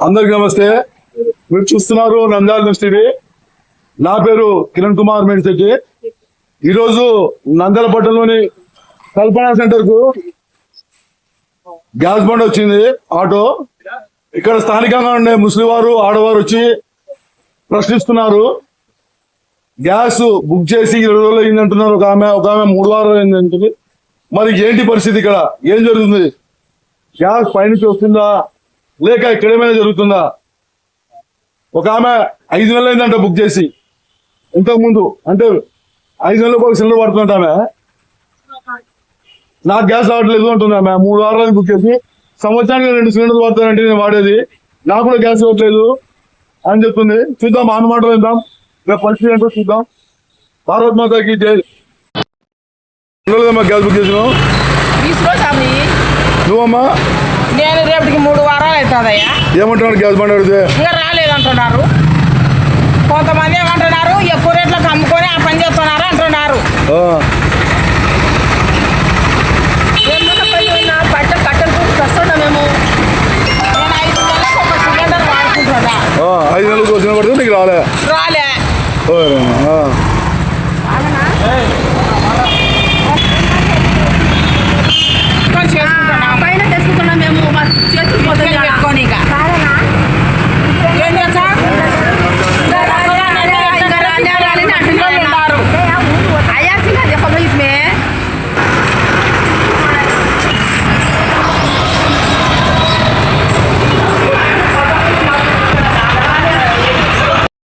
అందరికి నమస్తే. మీరు చూస్తున్నారు నంద్యాల న్యూస్ టీవీ. నా పేరు కిరణ్ కుమార్ మేడిశెట్టి. ఈరోజు నంద్యాల పట్టణంలోని కల్పన సెంటర్ కు గ్యాస్ బండ్ వచ్చింది, ఆటో. ఇక్కడ స్థానికంగా ఉండే ముస్లిం వారు, ఆడవారు వచ్చి ప్రశ్నిస్తున్నారు. గ్యాస్ బుక్ చేసి 20 రోజులు అయింది అంటున్నారు. ఒక ఆమె 3 వారాలు అయింది అంటుంది. మరి ఏంటి పరిస్థితి? ఇక్కడ ఏం జరుగుతుంది? గ్యాస్ పైనుంచి వస్తుందా లేక ఇక్కడేమైనా జరుగుతుందా? ఒక ఆమె 5 నెలలు అయిందంట బుక్ చేసి. ఇంతకు ముందు అంటే 5 నెలలకు ఒక సిలిండర్ పడుతుందంట ఆమె. నాకు గ్యాస్ రావట్లేదు అంటుంది ఆమె. 3 వారాలు బుక్ చేసి సంవత్సరానికి 2 సిలిండర్లు పడతానంటే నేను వాడేది, నాకు కూడా గ్యాస్ ఇవ్వట్లేదు అని చెప్తుంది. చూద్దాం, ఆమె మాటలు విందాం. పరిస్థితి ఏంటో చూద్దాం. భారత్ మాతాకి జై. గ్యాస్ బుక్ చేసినావు నువ్వమ్మా? నేను రేపటికి 3 వారాలు అవుతుందయ్యా. ఏమంటున్నాడు గ్యాస్ బండి అడిగితే? ఇంకా రాలేదంటున్నారు. కొంతమంది ఏమంటున్నారు ఎక్కువ రేట్లకు అమ్ముకొని ఆ పని చేస్తున్నారు అంటున్నారు.